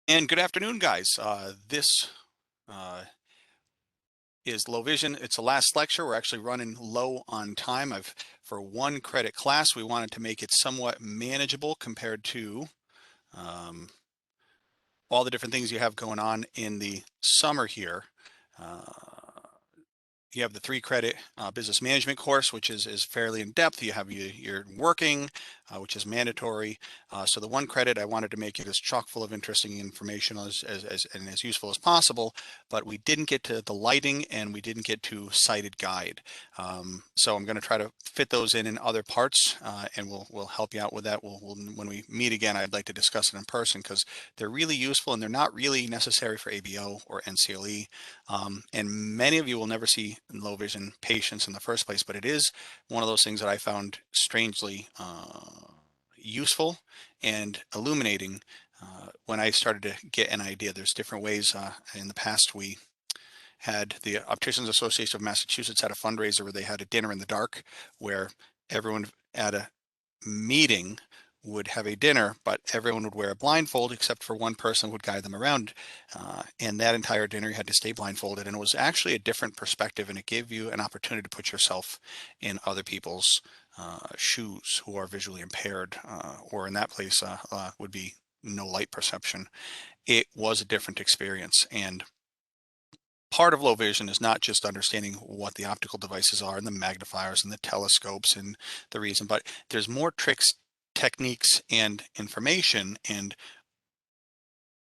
And good afternoon, guys. This uh, is Low Vision. It's the last lecture. We're actually running low on time. For one credit class, we wanted to make it somewhat manageable compared to um, all the different things you have going on in the summer here. Uh, you have the 3 credit business management course, which is fairly in depth. You have your working, which is mandatory. So the 1 credit, I wanted to make it as chock full of interesting information and as useful as possible, but we didn't get to the lighting and we didn't get to sighted guide. So I'm going to try to fit those in other parts, and we'll help you out with that. When we meet again, I'd like to discuss it in person because they're really useful and they're not really necessary for ABO or NCLE. And many of you will never see low vision patients in the first place, but it is one of those things that I found strangely useful and illuminating when I started to get an idea. There's different ways. In the past, we had the Opticians Association of Massachusetts had a fundraiser where they had a dinner in the dark where everyone at a meeting would have a dinner, but everyone would wear a blindfold except for one person would guide them around. And that entire dinner you had to stay blindfolded. And it was actually a different perspective, and it gave you an opportunity to put yourself in other people's shoes who are visually impaired, or in that place would be no light perception. It was a different experience. And part of low vision is not just understanding what the optical devices are and the magnifiers and the telescopes and the reason, but there's more tricks, techniques, and information. And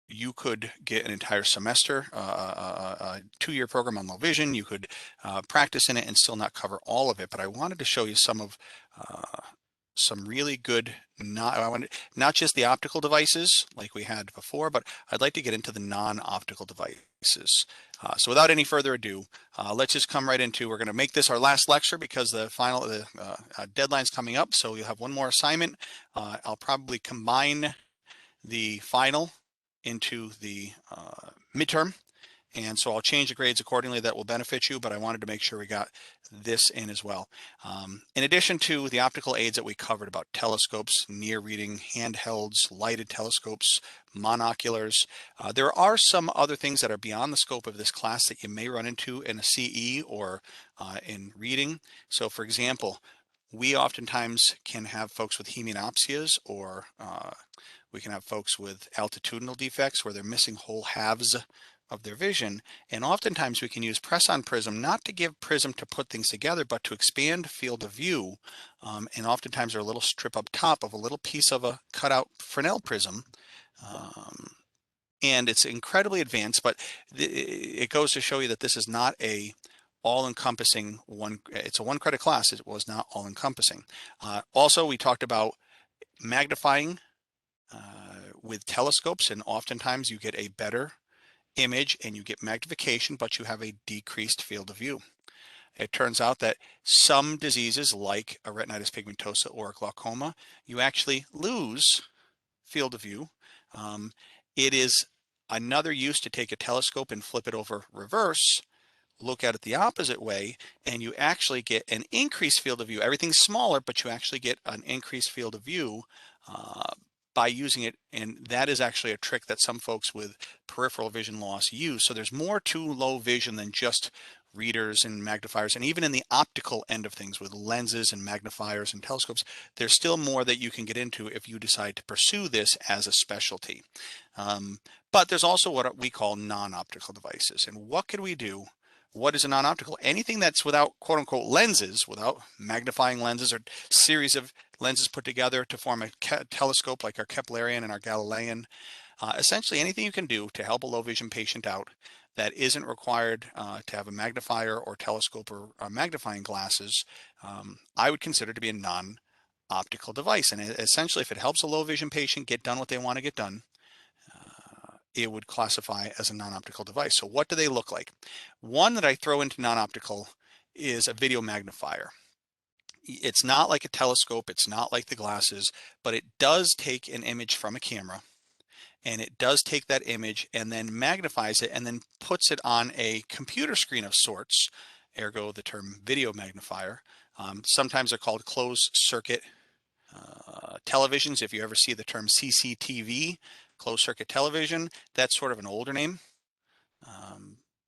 you could get an entire semester, a 2-year program on low vision. You could practice in it and still not cover all of it. But I wanted to show you some really good, not just the optical devices like we had before, but I'd like to get into the non-optical devices. So without any further ado, let's just come right into, we're going to make this our last lecture because the deadline's coming up. So you'll have one more assignment. I'll probably combine the final into the midterm. And so I'll change the grades accordingly. That will benefit you, but I wanted to make sure we got this in as well. In addition to the optical aids that we covered about telescopes, near reading, handhelds, lighted telescopes, monoculars, there are some other things that are beyond the scope of this class that you may run into in a CE or in reading. So for example, we oftentimes can have folks with hemianopsias, or we can have folks with altitudinal defects where they're missing whole halves of their vision. And oftentimes we can use press-on prism, not to give prism to put things together, but to expand field of view. And oftentimes they're a little strip up top of a little piece of a cutout Fresnel prism. And it's incredibly advanced, but it goes to show you that this is not a all-encompassing it's a 1 credit class. It was not all-encompassing. Also, we talked about magnifying with telescopes, and oftentimes you get a better image and you get magnification, but you have a decreased field of view. It turns out that some diseases like a retinitis pigmentosa or glaucoma, you actually lose field of view. It is another use to take a telescope and flip it over reverse, look at it the opposite way, and you actually get an increased field of view. Everything's smaller, but you actually get an increased field of view by using it. And that is actually a trick that some folks with peripheral vision loss use. So there's more to low vision than just readers and magnifiers. And even in the optical end of things with lenses and magnifiers and telescopes, there's still more that you can get into if you decide to pursue this as a specialty. But there's also what we call non-optical devices. And what can we do? What is a non-optical? Anything that's without quote unquote lenses, without magnifying lenses or series of lenses put together to form a telescope like our Keplerian and our Galilean. Essentially anything you can do to help a low vision patient out that isn't required to have a magnifier or telescope or magnifying glasses, I would consider to be a non-optical device. And essentially, if it helps a low vision patient get done what they want to get done, it would classify as a non-optical device. So what do they look like? One that I throw into non-optical is a video magnifier. It's not like a telescope, it's not like the glasses, but it does take an image from a camera, and it does take that image and then magnifies it and then puts it on a computer screen of sorts, ergo the term video magnifier. Sometimes they're called closed circuit televisions. If you ever see the term CCTV, closed circuit television, that's sort of an older name.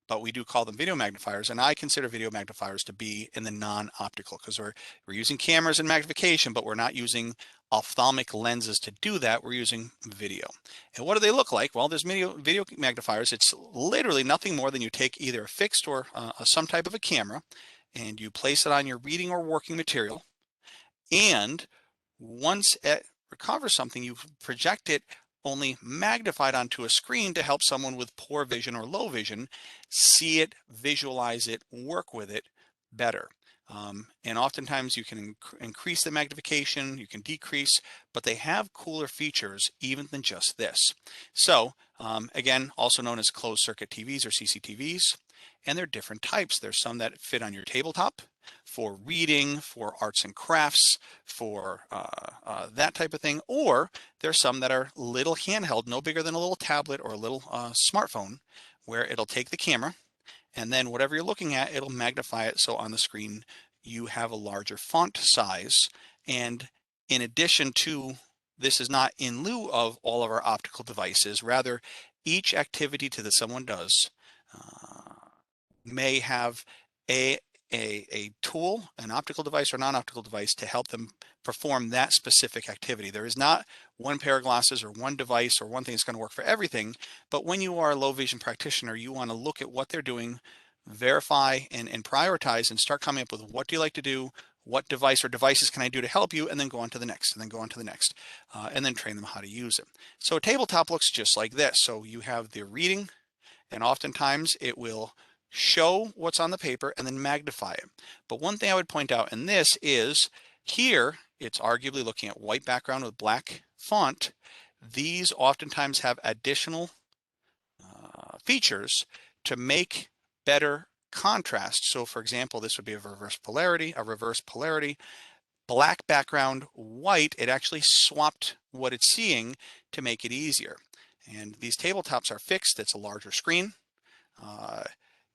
But we do call them video magnifiers, and I consider video magnifiers to be in the non-optical because we're using cameras and magnification, but we're not using ophthalmic lenses to do that. We're using video. And what do they look like? Well, there's video magnifiers. It's literally nothing more than you take either a fixed or some type of a camera, and you place it on your reading or working material, and once it recovers something, you project it only magnified onto a screen to help someone with poor vision or low vision see it, visualize it, work with it better. And oftentimes you can increase the magnification, you can decrease, but they have cooler features even than just this. So again, also known as closed circuit TVs or CCTVs, and they're different types. There's some that fit on your tabletop for reading, for arts and crafts, for that type of thing, or there's some that are little handheld, no bigger than a little tablet or a little smartphone, where it'll take the camera and then whatever you're looking at, it'll magnify it so on the screen you have a larger font size. And in addition to, this is not in lieu of all of our optical devices, rather each activity that someone does may have a tool, an optical device or non-optical device to help them perform that specific activity. There is not one pair of glasses or one device or one thing that's going to work for everything, but when you are a low vision practitioner, you want to look at what they're doing, verify and prioritize, and start coming up with what do you like to do, what device or devices can I do to help you, and then go on to the next, and then go on to the next, and then train them how to use it. So a tabletop looks just like this. So you have the reading, and oftentimes it will show what's on the paper and then magnify it. But one thing I would point out in this is here, it's arguably looking at white background with black font. These oftentimes have additional features to make better contrast. So for example, this would be a reverse polarity, black background, white. It actually swapped what it's seeing to make it easier. And these tabletops are fixed. It's a larger screen.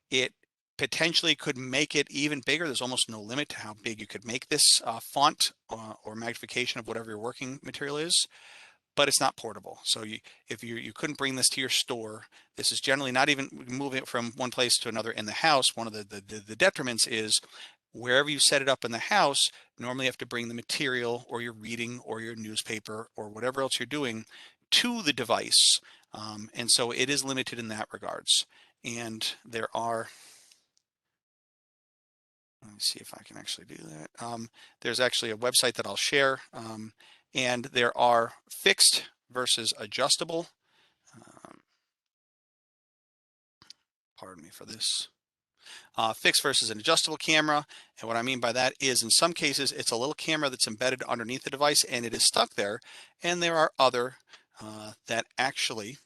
It potentially could make it even bigger. There's almost no limit to how big you could make this font or magnification of whatever your working material is, but it's not portable. So if you couldn't bring this to your store, this is generally not even moving it from one place to another in the house. One of the detriments is wherever you set it up in the house, normally you have to bring the material or your reading or your newspaper or whatever else you're doing to the device. And so it is limited in that regards. And there are, let me see if I can actually do that. There's actually a website that I'll share, and there are fixed versus adjustable. Pardon me for this. Fixed versus an adjustable camera. And what I mean by that is in some cases, it's a little camera that's embedded underneath the device and it is stuck there. And there are other that actually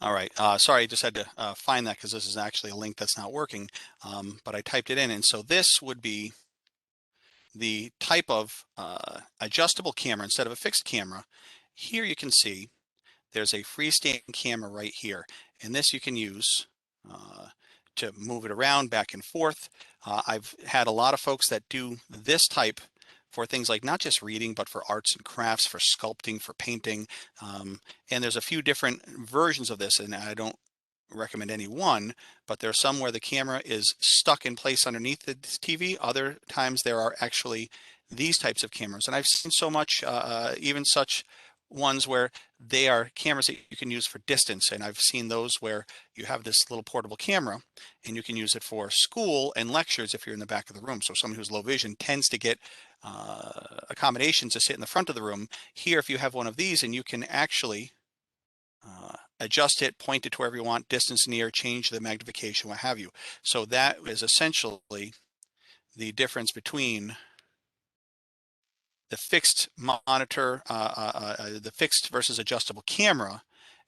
all right, sorry, I just had to find that because this is actually a link that's not working, but I typed it in. And so this would be the type of adjustable camera instead of a fixed camera. Here you can see there's a freestanding camera right here. And this you can use to move it around back and forth. I've had a lot of folks that do this type for things like not just reading, but for arts and crafts, for sculpting, for painting. And there's a few different versions of this, and I don't recommend any one, but there's some where the camera is stuck in place underneath the TV. Other times there are actually these types of cameras. And I've seen so much, even such ones where they are cameras that you can use for distance. And I've seen those where you have this little portable camera and you can use it for school and lectures if you're in the back of the room. So someone who's low vision tends to get accommodations to sit in the front of the room. Here, if you have one of these and you can actually adjust it, point it to wherever you want, distance near, change the magnification, what have you. So that is essentially the difference between the fixed monitor, the fixed versus adjustable camera.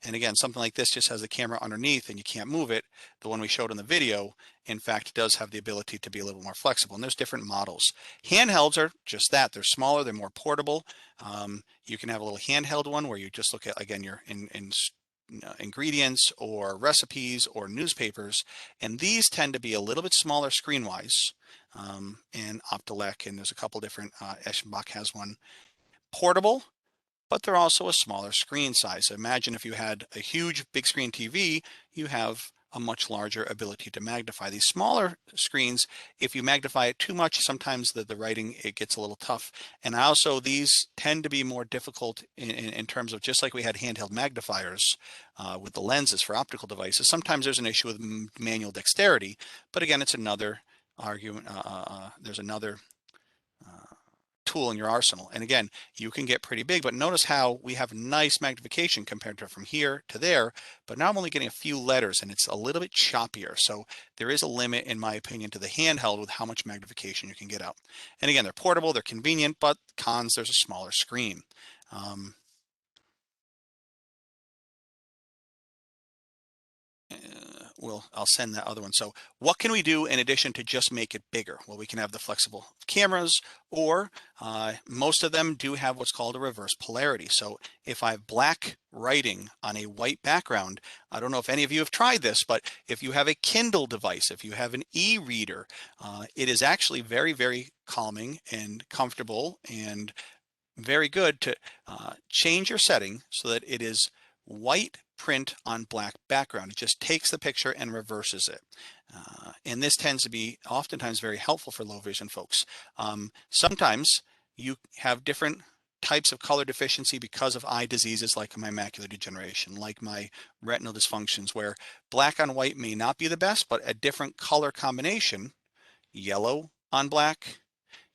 And again, something like this just has the camera underneath and you can't move it. The one we showed in the video, in fact, does have the ability to be a little more flexible. And there's different models. Handhelds are just that. They're smaller, they're more portable. You can have a little handheld one where you just look at, again, your ingredients or recipes or newspapers. And these tend to be a little bit smaller screen-wise. And Optilec, and there's a couple different, Eschenbach has one. Portable, but they're also a smaller screen size. So imagine if you had a huge big screen TV, you have a much larger ability to magnify. These smaller screens, if you magnify it too much, sometimes the writing, it gets a little tough. And also these tend to be more difficult in terms of, just like we had handheld magnifiers with the lenses for optical devices, sometimes there's an issue with manual dexterity, but again, it's another argument, there's another tool in your arsenal. And again, you can get pretty big, but notice how we have nice magnification compared to from here to there, but now I'm only getting a few letters and it's a little bit choppier. So there is a limit, in my opinion, to the handheld with how much magnification you can get out. And again, they're portable, they're convenient, but cons, there's a smaller screen. I'll send that other one. So what can we do in addition to just make it bigger? Well, we can have the flexible cameras, or most of them do have what's called a reverse polarity. So if I have black writing on a white background, I don't know if any of you have tried this, but if you have a Kindle device, if you have an e-reader, it is actually very, very calming and comfortable and very good to change your setting so that it is white print on black background. It just takes the picture and reverses it. And this tends to be oftentimes very helpful for low vision folks. Sometimes you have different types of color deficiency because of eye diseases like my macular degeneration, like my retinal dysfunctions, where black on white may not be the best, but a different color combination, yellow on black,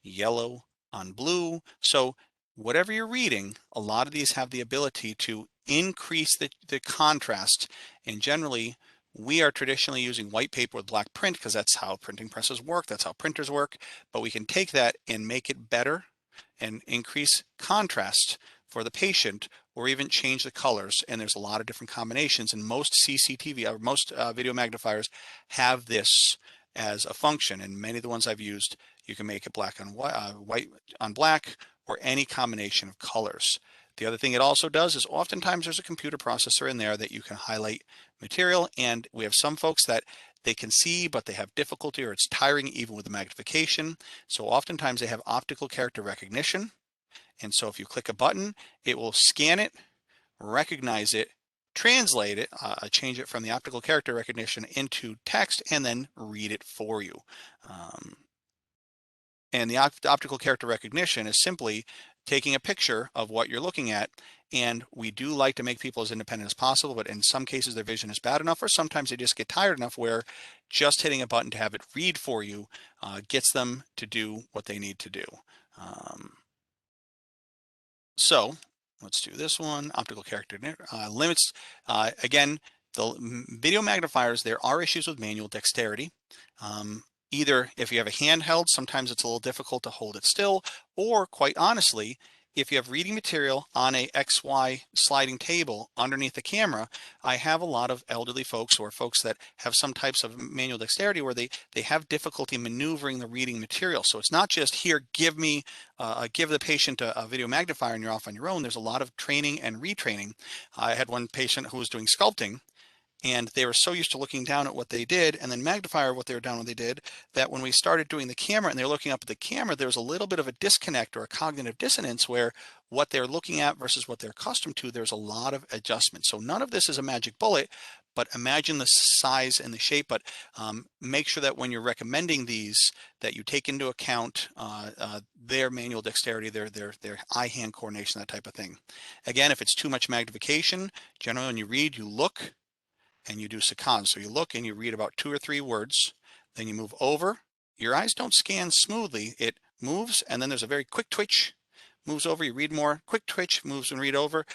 yellow on blue. So whatever you're reading, a lot of these have the ability to increase the contrast. And generally, we are traditionally using white paper with black print because that's how printing presses work, that's how printers work. But we can take that and make it better and increase contrast for the patient, or even change the colors. And there's a lot of different combinations, and most CCTV or most video magnifiers have this as a function. And many of the ones I've used, you can make it black on white on black, or any combination of colors. The other thing it also does is oftentimes there's a computer processor in there that you can highlight material, and we have some folks that they can see but they have difficulty, or it's tiring even with the magnification. So oftentimes they have optical character recognition, and so if you click a button, it will scan it, recognize it, translate it, change it from the optical character recognition into text, and then read it for you. And the optical character recognition is simply taking a picture of what you're looking at. And we do like to make people as independent as possible, but in some cases their vision is bad enough, or sometimes they just get tired enough where just hitting a button to have it read for you gets them to do what they need to do. So let's do this one, optical character limits. Again, the video magnifiers, there are issues with manual dexterity. Either if you have a handheld, sometimes it's a little difficult to hold it still, or quite honestly, if you have reading material on a XY sliding table underneath the camera, I have a lot of elderly folks or folks that have some types of manual dexterity where they have difficulty maneuvering the reading material. So it's not just here, give the patient a video magnifier and you're off on your own. There's a lot of training and retraining. I had one patient who was doing sculpting, and they were so used to looking down at what they did and then magnifier what they were down when they did, that when we started doing the camera and they're looking up at the camera, there was a little bit of a disconnect or a cognitive dissonance where what they're looking at versus what they're accustomed to, there's a lot of adjustment. So none of this is a magic bullet, but imagine the size and the shape. But make sure that when you're recommending these, that you take into account their manual dexterity, their eye-hand coordination, that type of thing. Again, if it's too much magnification, generally when you read, you look and you do saccades. So you look and you read about 2 or 3 words, then you move over. Your eyes don't scan smoothly. It moves, and then there's a very quick twitch, moves over, you read more, quick twitch, moves and read over.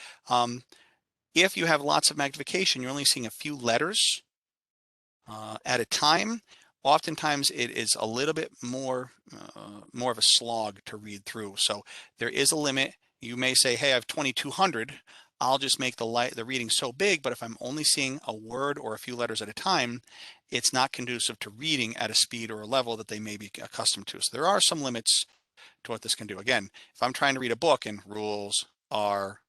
If you have lots of magnification, you're only seeing a few letters at a time. Oftentimes it is a little bit more of a slog to read through. So there is a limit. You may say, hey, I have 2200. I'll just make the reading so big, but if I'm only seeing a word or a few letters at a time, it's not conducive to reading at a speed or a level that they may be accustomed to. So there are some limits to what this can do. Again, if I'm trying to read a book and rules are,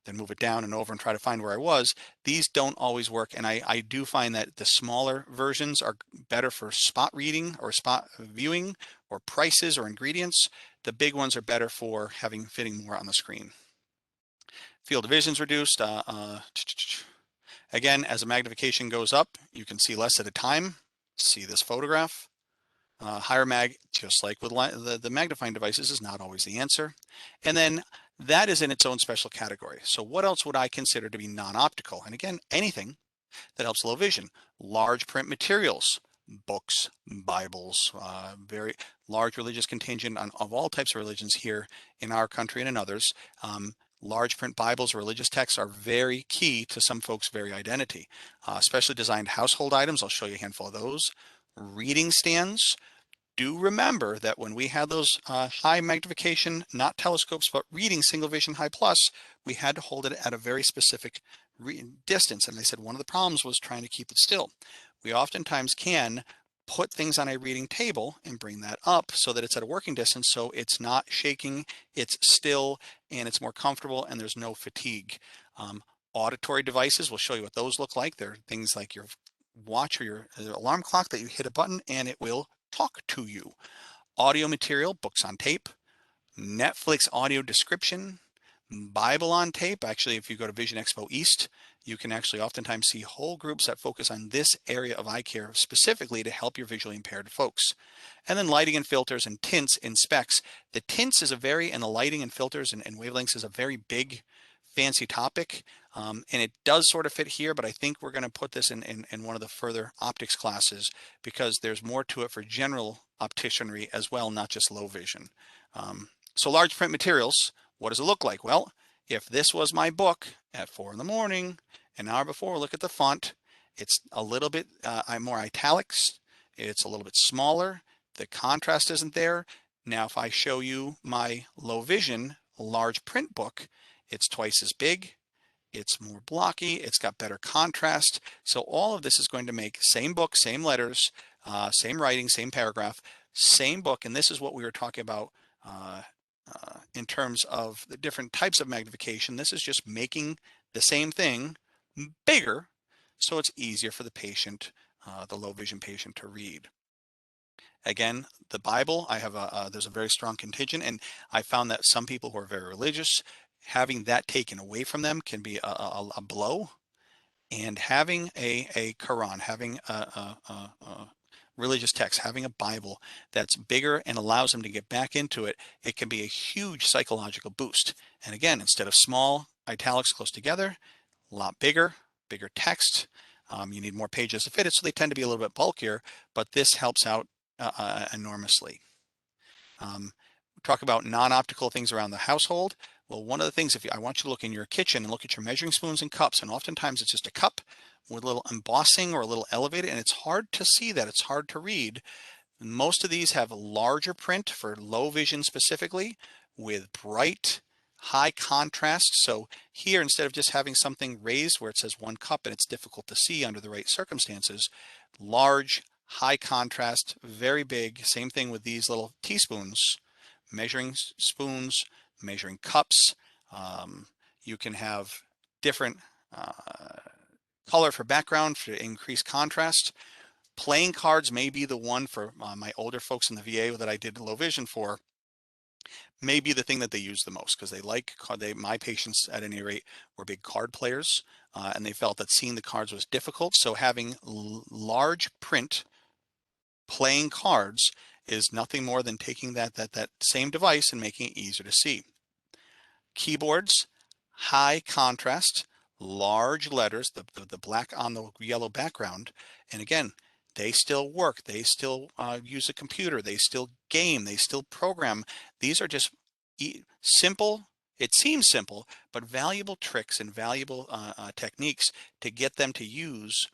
then move it down and over and try to find where I was, these don't always work. And I do find that the smaller versions are better for spot reading or spot viewing or prices or ingredients. The big ones are better for fitting more on the screen. Field of vision's reduced. Again, as the magnification goes up, you can see less at a time. See this photograph. Higher mag, just like with the magnifying devices, is not always the answer. And then that is in its own special category. So what else would I consider to be non-optical? And again, anything that helps low vision. Large print materials, books, Bibles, very large religious contingent of all types of religions here in our country and in others. Large print Bibles, religious texts are very key to some folks' very identity. Specially designed household items, I'll show you a handful of those. Reading stands. Do remember that when we had those high magnification, not telescopes, but reading single vision high plus, we had to hold it at a very specific distance. And they said one of the problems was trying to keep it still. We oftentimes can put things on a reading table and bring that up so that it's at a working distance, so it's not shaking, it's still, and it's more comfortable, and there's no fatigue. Auditory devices, we'll show you what those look like. They're things like your watch or your alarm clock that you hit a button and it will talk to you. Audio material, books on tape, Netflix audio description, Bible on tape. Actually, if you go to Vision Expo East, you can actually oftentimes see whole groups that focus on this area of eye care specifically to help your visually impaired folks. And then lighting and filters and tints in specs. The tints is and the lighting and filters and wavelengths is a very big, fancy topic. And it does sort of fit here, but I think we're going to put this in one of the further optics classes because there's more to it for general opticianry as well, not just low vision. So large print materials, what does it look like? Well, if this was my book at 4 in the morning, an hour before, look at the font. It's a little bit more italics. It's a little bit smaller. The contrast isn't there. Now, if I show you my low vision large print book, it's twice as big. It's more blocky, it's got better contrast. So all of this is going to make same book, same letters, same writing, same paragraph, same book. And this is what we were talking about in terms of the different types of magnification. This is just making the same thing bigger so it's easier for the patient, the low vision patient, to read. Again, the Bible, there's a very strong contingent, and I found that some people who are very religious, having that taken away from them can be a blow. And having a Quran, having a religious text, having a Bible that's bigger and allows them to get back into it, it can be a huge psychological boost. And again, instead of small italics close together, a lot bigger text. You need more pages to fit it, so they tend to be a little bit bulkier, but this helps out enormously. Talk about non-optical things around the household. Well, one of the things, I want you to look in your kitchen and look at your measuring spoons and cups, and oftentimes it's just a cup with a little embossing or a little elevated, and it's hard to see that, it's hard to read. Most of these have larger print for low vision specifically with bright, high contrast. So here, instead of just having something raised where it says 1 cup and it's difficult to see under the right circumstances, large, high contrast, very big. Same thing with these little teaspoons, measuring spoons, measuring cups. You can have different color for background to increase contrast. Playing cards may be the one for my older folks in the VA that I did low vision for, may be the thing that they use the most because they like, my patients at any rate were big card players. and they felt that seeing the cards was difficult. So having large print playing cards is nothing more than taking that same device and making it easier to see. Keyboards, high contrast, large letters, the black on the yellow background. And again, they still work. They still use a computer. They still game. They still program. These are just simple. It seems simple, but valuable tricks and valuable techniques to get them to use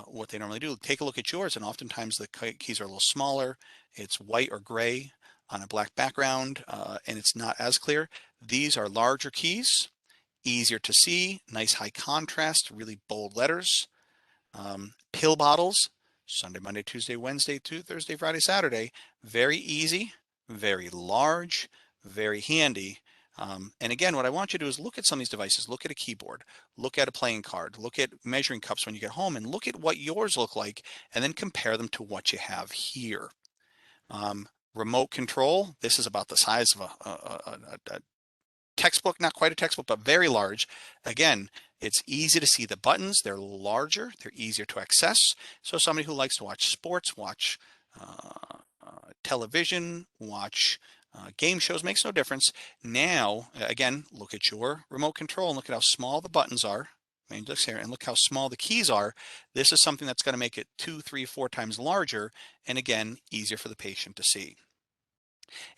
what they normally do. Take a look at yours, and oftentimes the keys are a little smaller. It's white or gray on a black background, and it's not as clear. These are larger keys, easier to see, nice high contrast, really bold letters. Pill bottles, Sunday, Monday, Tuesday, Wednesday, Thursday, Friday, Saturday. Very easy, very large, very handy. And again, what I want you to do is look at some of these devices. Look at a keyboard, look at a playing card, look at measuring cups when you get home, and look at what yours look like, and then compare them to what you have here. Remote control, this is about the size of a textbook, not quite a textbook, but very large. Again, it's easy to see the buttons. They're larger, they're easier to access. So somebody who likes to watch sports, watch television, watch game shows, makes no difference. Now, again, look at your remote control and look at how small the buttons are. And look how small the keys are. This is something that's going to make it 2, 3, 4 times larger, and again, easier for the patient to see.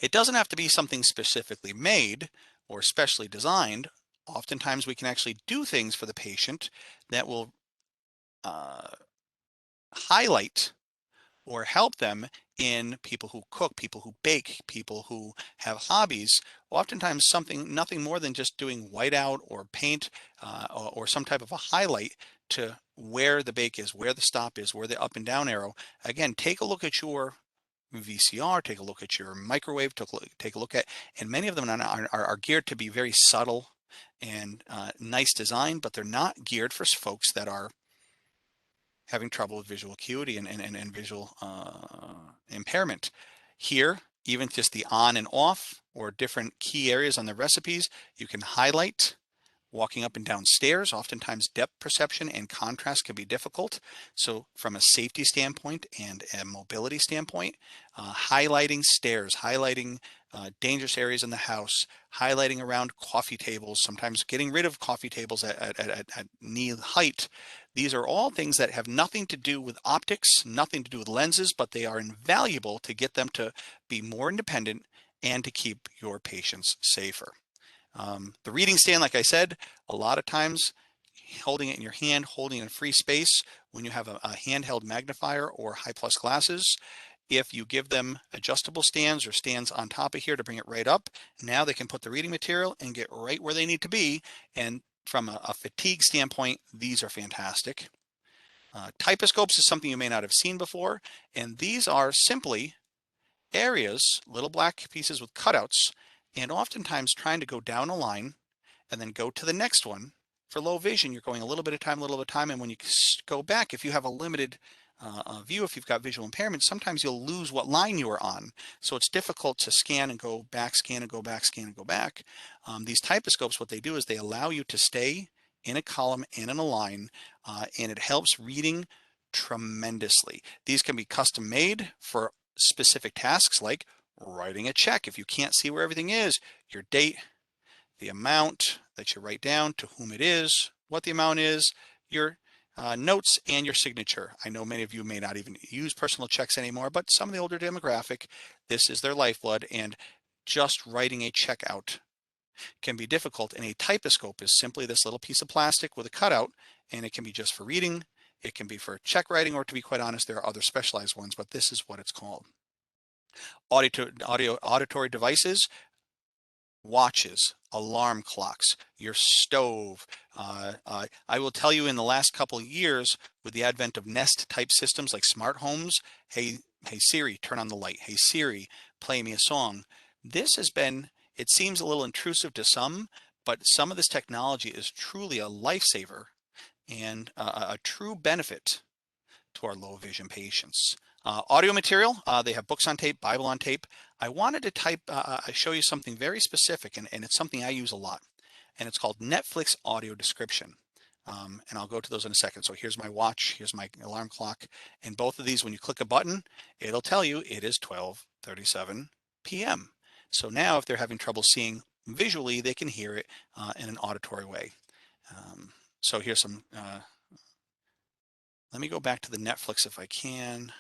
It doesn't have to be something specifically made or specially designed. Oftentimes we can actually do things for the patient that will highlight or help them in people who cook, people who bake, people who have hobbies. Oftentimes nothing more than just doing whiteout or paint or some type of a highlight to where the bake is, where the stop is, where the up and down arrow. Again, take a look at your VCR, take a look at your microwave, take a look at, and many of them are geared to be very subtle and nice design, but they're not geared for folks that are having trouble with visual acuity and visual impairment. Here, even just the on and off or different key areas on the recipes, you can highlight. Walking up and down stairs, oftentimes depth perception and contrast can be difficult. So from a safety standpoint and a mobility standpoint, highlighting stairs, highlighting dangerous areas in the house, highlighting around coffee tables, sometimes getting rid of coffee tables at knee height. These are all things that have nothing to do with optics, nothing to do with lenses, but they are invaluable to get them to be more independent and to keep your patients safer. The reading stand, like I said, a lot of times holding it in your hand, holding it in free space when you have a handheld magnifier or high plus glasses. If you give them adjustable stands or stands on top of here to bring it right up, now they can put the reading material and get right where they need to be. And from a fatigue standpoint, these are fantastic. Typoscopes is something you may not have seen before, and these are simply areas, little black pieces with cutouts, and oftentimes trying to go down a line and then go to the next one. For low vision, you're going a little bit of time, and when you go back, if you have a limited view, if you've got visual impairment, sometimes you'll lose what line you were on. So it's difficult to scan and go back, scan and go back, scan and go back. These typoscopes, what they do is they allow you to stay in a column and in a line, and it helps reading tremendously. These can be custom made for specific tasks like writing a check. If you can't see where everything is, your date, the amount that you write down, to whom it is, what the amount is, your notes, and your signature. I know many of you may not even use personal checks anymore, but some of the older demographic, this is their lifeblood, and just writing a check out can be difficult. And a typoscope is simply this little piece of plastic with a cutout, and it can be just for reading, it can be for check writing, or to be quite honest, there are other specialized ones, but this is what it's called. Auditory devices, watches, alarm clocks, your stove. I will tell you, in the last couple of years, with the advent of Nest type systems like smart homes, hey Siri, turn on the light. Hey Siri, play me a song. This has been, it seems a little intrusive to some, but some of this technology is truly a lifesaver and a true benefit to our low vision patients. Audio material, they have books on tape, Bible on tape. I wanted to show you something very specific, and it's something I use a lot, and it's called Netflix audio description. And I'll go to those in a second. So here's my watch, here's my alarm clock, and both of these, when you click a button, it'll tell you it is 12:37 p.m. So now if they're having trouble seeing visually, they can hear it in an auditory way. So here's some, let me go back to the Netflix if I can.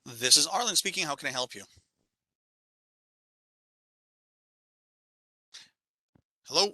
This is Arlen speaking. How can I help you? Hello?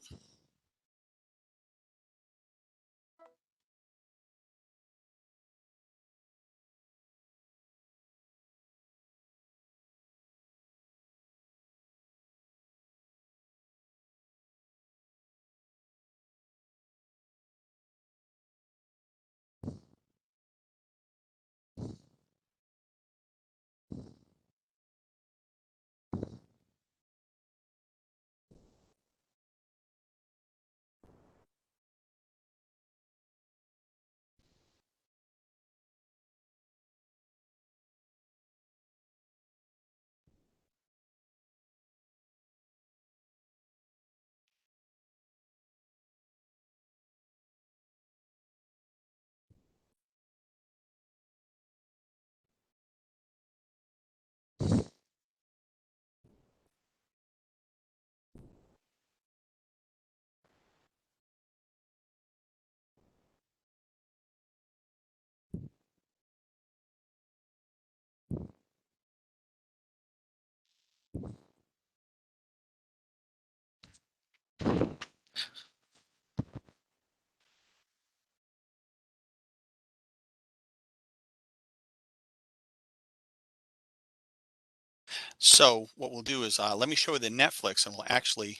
So what we'll do is let me show you the Netflix, and we'll actually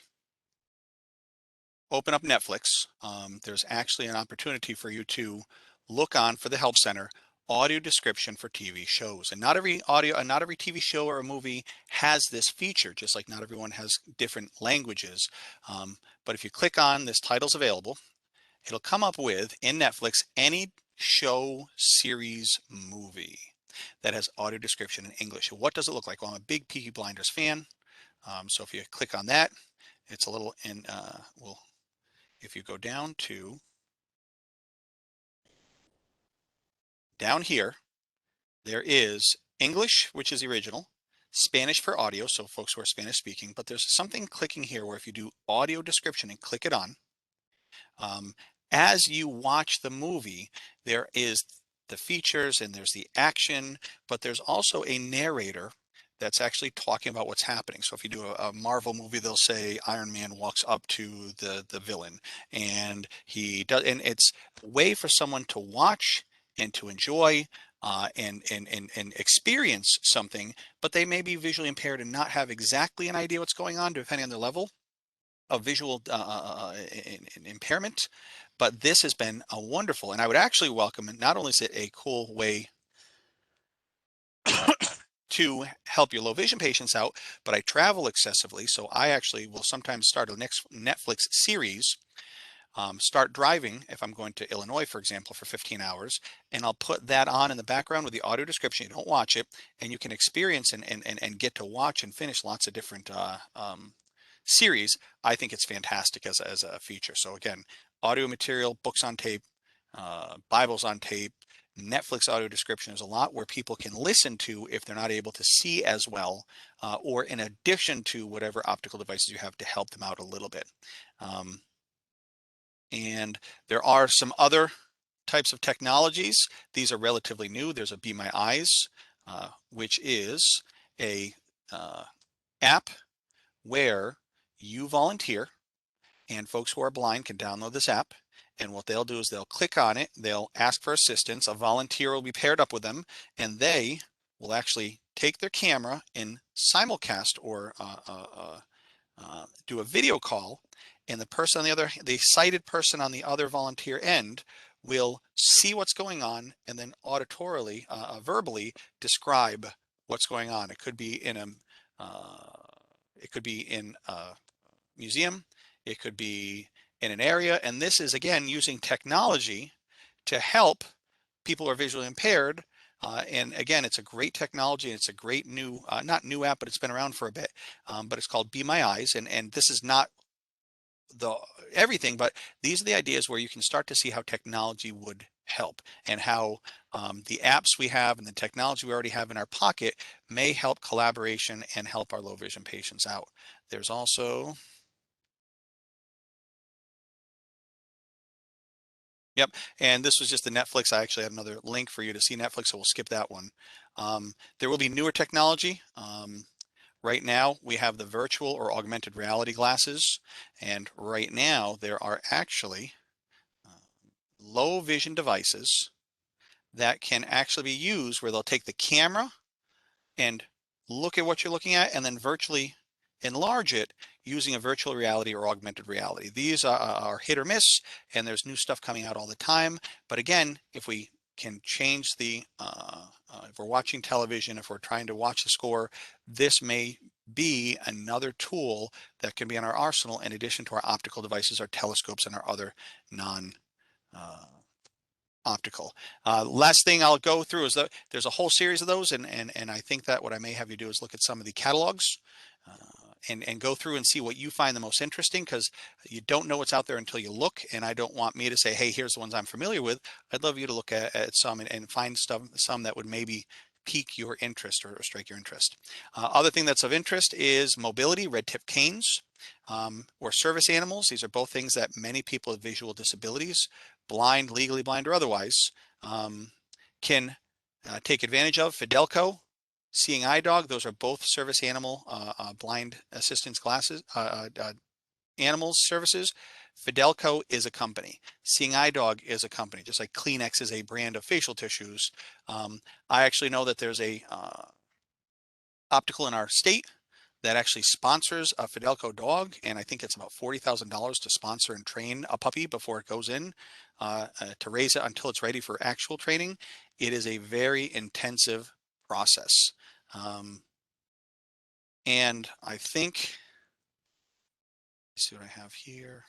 open up Netflix. There's actually an opportunity for you to look on for the Help Center audio description for TV shows. And not every audio and not every TV show or a movie has this feature, just like not everyone has different languages. But if you click on this titles available, it'll come up with in Netflix any show, series, movie that has audio description in English. What does it look like? Well, I'm a big Peaky Blinders fan. So if you click on that, it's a little in, well, if you go down here, there is English, which is the original, Spanish for audio, so folks who are Spanish speaking, but there's something clicking here where if you do audio description and click it on, um, as you watch the movie, there is the features and there's the action, but there's also a narrator that's actually talking about what's happening. So if you do a Marvel movie, they'll say Iron Man walks up to the villain, and he does, and it's a way for someone to watch and to enjoy and experience something, but they may be visually impaired and not have exactly an idea what's going on, depending on their level of visual impairment. But this has been a wonderful, and I would actually welcome it. Not only is it a cool way to help your low vision patients out, but I travel excessively. So I actually will sometimes start a next Netflix series, start driving if I'm going to Illinois, for example, for 15 hours, and I'll put that on in the background with the audio description. You don't watch it, and you can experience and get to watch and finish lots of different series, I think it's fantastic as a feature. So again, audio material, books on tape, Bibles on tape, Netflix audio description is a lot where people can listen to if they're not able to see as well, or in addition to whatever optical devices you have to help them out a little bit. And there are some other types of technologies. These are relatively new. There's a Be My Eyes, which is a app where you volunteer and folks who are blind can download this app. And what they'll do is they'll click on it, they'll ask for assistance, a volunteer will be paired up with them, and they will actually take their camera and simulcast or do a video call, and the sighted person on the other volunteer end will see what's going on and then auditorily, verbally describe what's going on. It could be in a museum, it could be in an area, and this is again using technology to help people who are visually impaired. And again, it's a great technology, and it's a great new, not new app, but it's been around for a bit. But it's called Be My Eyes, and this is not the everything, but these are the ideas where you can start to see how technology would help, and how the apps we have and the technology we already have in our pocket may help collaboration and help our low vision patients out. There's also, yep, and this was just the Netflix. I actually had another link for you to see Netflix, so we'll skip that one. There will be newer technology. Right now, we have the virtual or augmented reality glasses, and right now there are actually low vision devices that can actually be used where they'll take the camera and look at what you're looking at and then virtually enlarge it using a virtual reality or augmented reality. These are hit or miss, and there's new stuff coming out all the time. But again, if we can change if we're watching television, if we're trying to watch the score, this may be another tool that can be in our arsenal in addition to our optical devices, our telescopes, and our other non uh, optical. Last thing I'll go through is that there's a whole series of those, and I think that what I may have you do is look at some of the catalogs, and go through and see what you find the most interesting, because you don't know what's out there until you look, and I don't want me to say, hey, here's the ones I'm familiar with. I'd love you to look at some and find some that would maybe pique your interest or strike your interest. Other thing that's of interest is mobility, red tip canes, or service animals. These are both things that many people with visual disabilities, blind, legally blind or otherwise, can take advantage of. Fidelco, Seeing Eye Dog, those are both service animal blind assistance glasses, animals services. Fidelco is a company. Seeing Eye Dog is a company, just like Kleenex is a brand of facial tissues. I actually know that there's a optical in our state that actually sponsors a Fidelco dog, and I think it's about $40,000 to sponsor and train a puppy before it goes in, to raise it until it's ready for actual training. It is a very intensive process. And I think, let's see what I have here.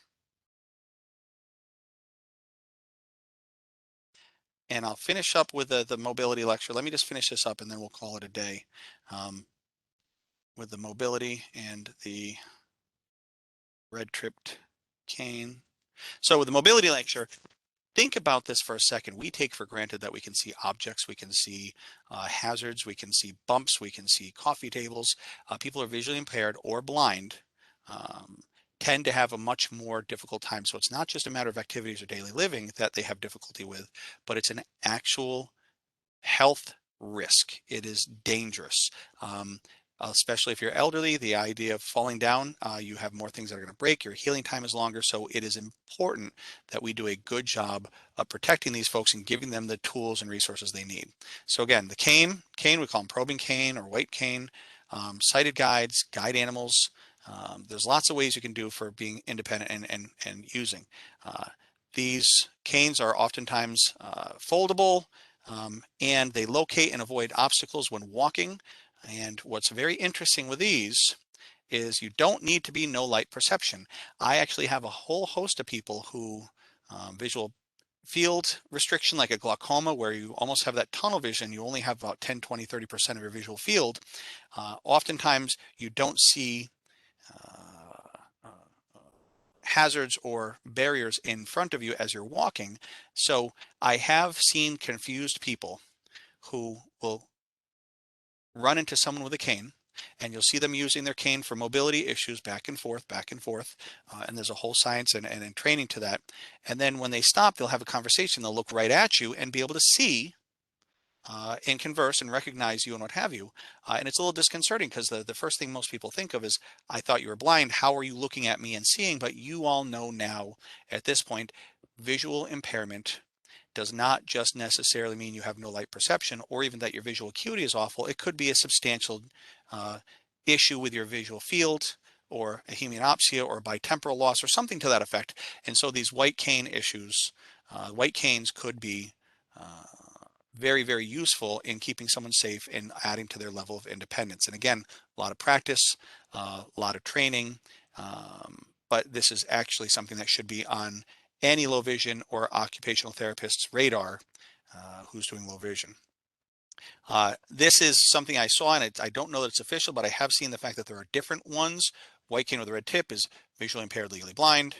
And I'll finish up with the mobility lecture. Let me just finish this up and then we'll call it a day, with the mobility and the red tripped cane. So with the mobility lecture, think about this for a second. We take for granted that we can see objects, we can see hazards, we can see bumps, we can see coffee tables. People who are visually impaired or blind tend to have a much more difficult time. So it's not just a matter of activities or daily living that they have difficulty with, but it's an actual health risk. It is dangerous. Especially if you're elderly, the idea of falling down, you have more things that are going to break, your healing time is longer. So it is important that we do a good job of protecting these folks and giving them the tools and resources they need. So again, the cane, we call them probing cane or white cane, sighted guides, guide animals. There's lots of ways you can do for being independent and using. These canes are oftentimes foldable, and they locate and avoid obstacles when walking. And what's very interesting with these is you don't need to be no light perception. I actually have a whole host of people who visual field restriction, like a glaucoma, where you almost have that tunnel vision. You only have about 10, 20, 30% of your visual field. Oftentimes you don't see hazards or barriers in front of you as you're walking. So I have seen confused people who will run into someone with a cane, and you'll see them using their cane for mobility issues back and forth, and there's a whole science and training to that. And then when they stop, they'll have a conversation. They'll look right at you and be able to see and converse and recognize you and what have you. And it's a little disconcerting because the first thing most people think of is, I thought you were blind. How are you looking at me and seeing? But you all know now at this point, visual impairment does not just necessarily mean you have no light perception or even that your visual acuity is awful. It could be a substantial uh, issue with your visual field or a hemianopsia or bitemporal loss or something to that effect. And so these white cane issues, white canes could be very, very useful in keeping someone safe and adding to their level of independence. And again, a lot of practice, a lot of training, but this is actually something that should be on any low vision or occupational therapist's radar who's doing low vision. This is something I saw, and I don't know that it's official, but I have seen the fact that there are different ones. White cane with a red tip is visually impaired, legally blind.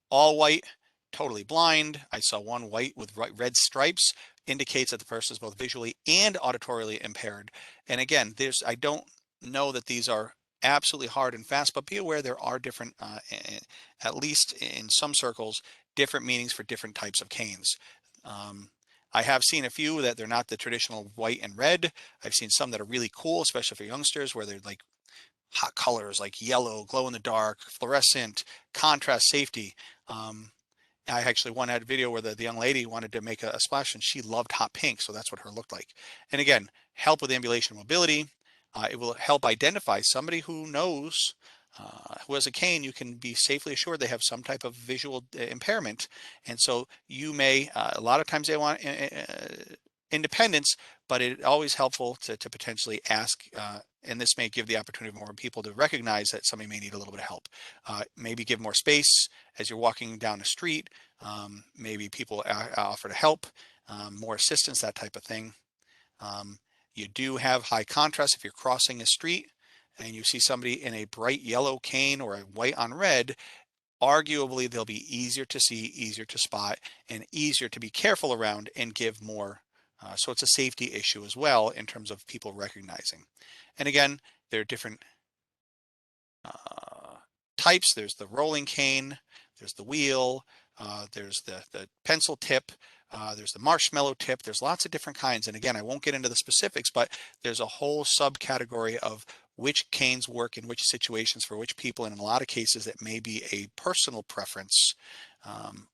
All white, totally blind. I saw one white with red stripes, indicates that the person is both visually and auditorily impaired. And again, I don't know that these are absolutely hard and fast, but be aware there are different, at least in some circles, different meanings for different types of canes. I have seen a few that they're not the traditional white and red. I've seen some that are really cool, especially for youngsters, where they're like hot colors like yellow, glow in the dark, fluorescent, contrast, safety. I actually had a video where the young lady wanted to make a splash and she loved hot pink, so that's what her looked like. And again, help with ambulation and mobility. It will help identify somebody who knows, who has a cane. You can be safely assured they have some type of visual impairment. And so you may, a lot of times they want independence, but it's always helpful to potentially ask, and this may give the opportunity for more people to recognize that somebody may need a little bit of help. Maybe give more space as you're walking down the street. Maybe people offer to help, more assistance, that type of thing. You do have high contrast if you're crossing a street and you see somebody in a bright yellow cane or a white on red. Arguably, they'll be easier to see, easier to spot, and easier to be careful around and give more. So it's a safety issue as well in terms of people recognizing. And again, there are different types. There's the rolling cane, there's the wheel, there's the pencil tip, there's the marshmallow tip. There's lots of different kinds. And again, I won't get into the specifics, but there's a whole subcategory of which canes work in which situations for which people. And in a lot of cases, it may be a personal preference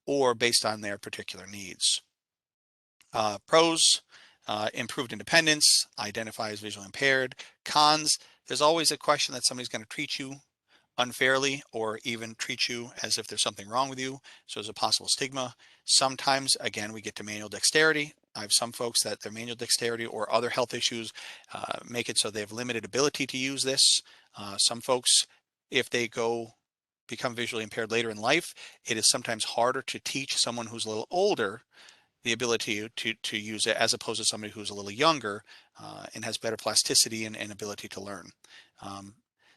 or based on their particular needs. Pros, improved independence, identify as visually impaired. Cons, there's always a question that somebody's going to treat you unfairly or even treat you as if there's something wrong with you. So there's a possible stigma. Sometimes, again, we get to manual dexterity. I have some folks that their manual dexterity or other health issues make it so they have limited ability to use this. Some folks, if they become visually impaired later in life, it is sometimes harder to teach someone who's a little older the ability to use it as opposed to somebody who's a little younger and has better plasticity and ability to learn.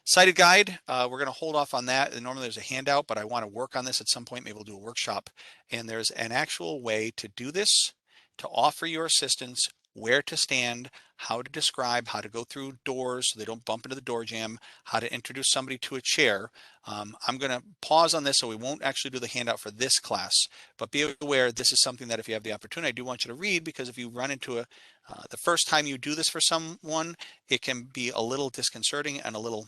Sighted guide, we're going to hold off on that. And normally there's a handout, but I want to work on this at some point. Maybe we'll do a workshop. And there's an actual way to do this, to offer your assistance, where to stand, how to describe, how to go through doors so they don't bump into the door jamb, how to introduce somebody to a chair. I'm going to pause on this so we won't actually do the handout for this class, but be aware this is something that if you have the opportunity, I do want you to read, because if you run into the first time you do this for someone, it can be a little disconcerting and a little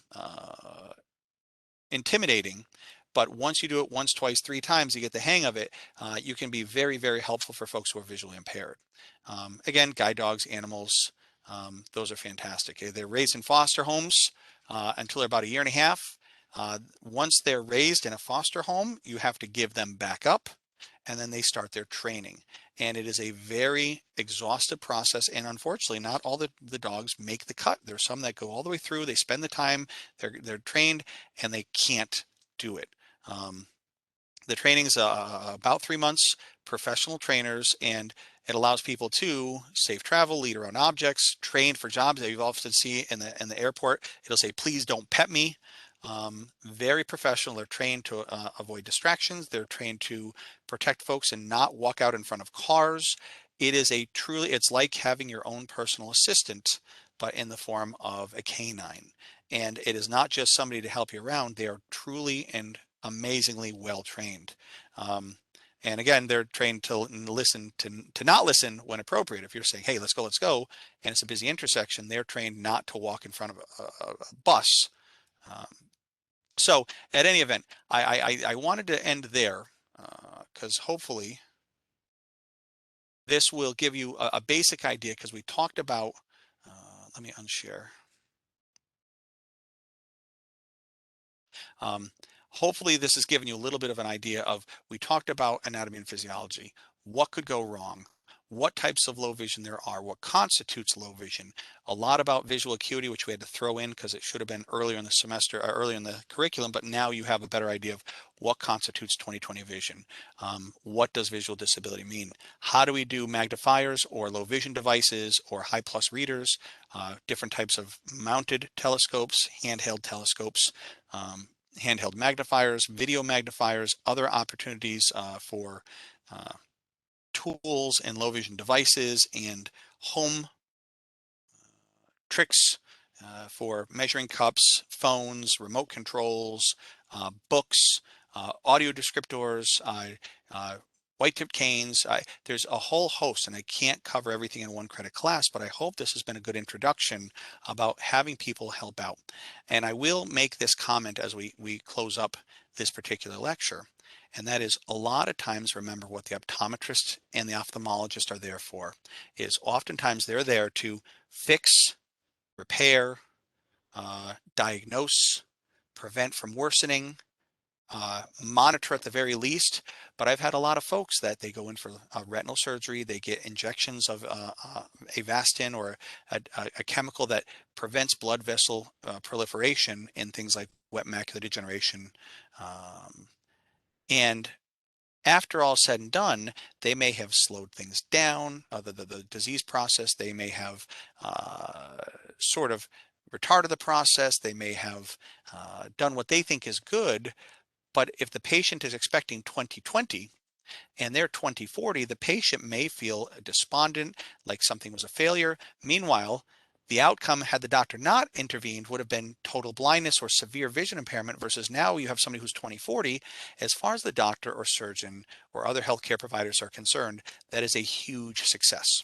intimidating. But once you do it once, twice, three times, you get the hang of it. You can be very, very helpful for folks who are visually impaired. Again, guide dogs, animals, those are fantastic. They're raised in foster homes until they're about 1.5 years. Once they're raised in a foster home, you have to give them back up, and then they start their training. And it is a very exhaustive process. And unfortunately, not all the dogs make the cut. There's some that go all the way through. They spend the time, they're trained, and they can't do it. The training's about 3 months, professional trainers, and it allows people to safe travel, lead around objects, train for jobs that you often see in the airport. It'll say, please don't pet me. Very professional. They're trained to avoid distractions. They're trained to protect folks and not walk out in front of cars. It is a truly, it's like having your own personal assistant, but in the form of a canine. And it is not just somebody to help you around. They are truly and amazingly well trained. Um, and again, they're trained to listen to not listen when appropriate. If you're saying, "Hey, let's go," and it's a busy intersection, they're trained not to walk in front of a bus. Um, so at any event, I wanted to end there because hopefully this will give you a basic idea because we talked about, let me unshare. Um, Hopefully this has given you a little bit of an idea of, we talked about anatomy and physiology, what could go wrong, what types of low vision there are, what constitutes low vision, a lot about visual acuity, which we had to throw in because it should have been earlier in the semester, or earlier in the curriculum, but now you have a better idea of what constitutes 20/20 vision. What does visual disability mean? How do we do magnifiers or low vision devices or high plus readers, different types of mounted telescopes, handheld telescopes, handheld magnifiers, video magnifiers, other opportunities for uh, tools and low vision devices and home tricks for measuring cups, phones, remote controls, books, audio descriptors, white tip canes. There's a whole host, and I can't cover everything in one credit class, but I hope this has been a good introduction about having people help out. And I will make this comment as we close up this particular lecture. And that is, a lot of times, remember what the optometrist and the ophthalmologist are there for, is oftentimes they're there to fix, repair, diagnose, prevent from worsening, monitor at the very least. But I've had a lot of folks that they go in for retinal surgery, they get injections of Avastin or a chemical that prevents blood vessel proliferation in things like wet macular degeneration. And after all said and done, they may have slowed things down, the disease process. They may have sort of retarded the process. They may have done what they think is good. But if the patient is expecting 20/20 and they're 20/40, the patient may feel despondent, like something was a failure. Meanwhile, the outcome, had the doctor not intervened, would have been total blindness or severe vision impairment, versus now you have somebody who's 20/40. As far as the doctor or surgeon or other healthcare providers are concerned, that is a huge success.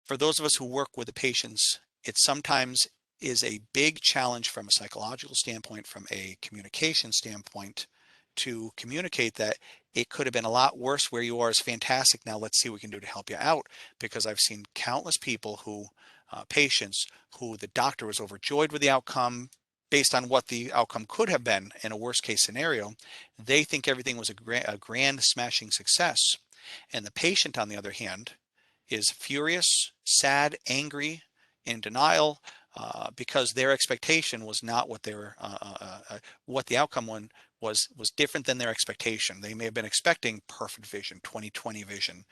For those of us who work with the patients, it sometimes is a big challenge from a psychological standpoint, from a communication standpoint, to communicate that it could have been a lot worse. Where you are is fantastic. Now let's see what we can do to help you out. Because I've seen countless people who, patients who the doctor was overjoyed with the outcome based on what the outcome could have been in a worst case scenario. They think everything was a grand smashing success. And the patient, on the other hand, is furious, sad, angry, in denial, because their expectation was not what they were, what the outcome one was different than their expectation. They may have been expecting perfect vision, 20/20 vision.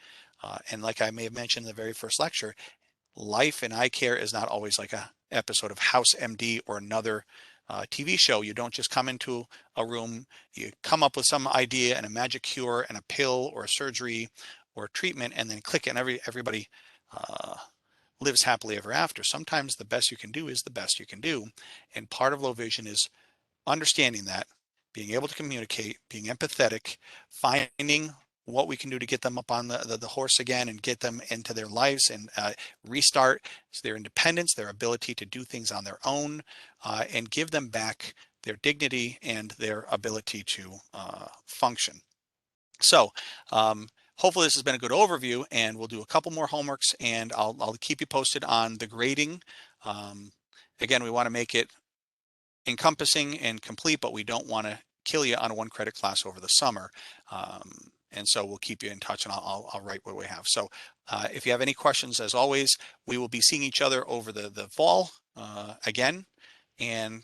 And like I may have mentioned in the very first lecture, life in eye care is not always like a episode of House MD or another TV show. You don't just come into a room, you come up with some idea and a magic cure and a pill or a surgery or a treatment, and then click, and everybody uh, lives happily ever after. Sometimes the best you can do is the best you can do. And part of low vision is understanding that, being able to communicate, being empathetic, finding what we can do to get them up on the horse again and get them into their lives and restart their independence, their ability to do things on their own, and give them back their dignity and their ability to function. So hopefully this has been a good overview, and we'll do a couple more homeworks, and I'll keep you posted on the grading. Again, we want to make it encompassing and complete, but we don't want to kill you on a one credit class over the summer. And so we'll keep you in touch, and I'll write what we have. So if you have any questions, as always, we will be seeing each other over the fall again. And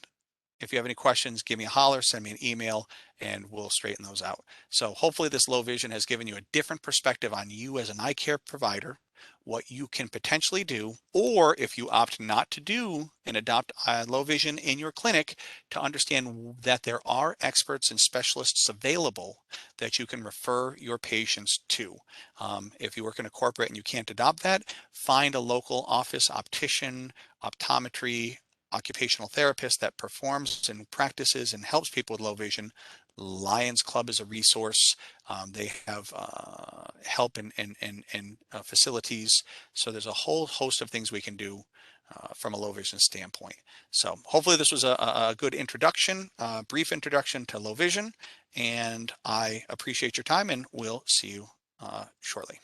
if you have any questions, give me a holler, send me an email, and we'll straighten those out. So hopefully this low vision has given you a different perspective on you as an eye care provider, what you can potentially do, or if you opt not to do and adopt low vision in your clinic, to understand that there are experts and specialists available that you can refer your patients to. If you work in a corporate and you can't adopt that, find a local office optician, optometry, occupational therapist that performs and practices and helps people with low vision. Lions Club is a resource. They have help and facilities. So there's a whole host of things we can do from a low vision standpoint. So hopefully this was a good introduction, brief introduction to low vision, and I appreciate your time, and we'll see you shortly.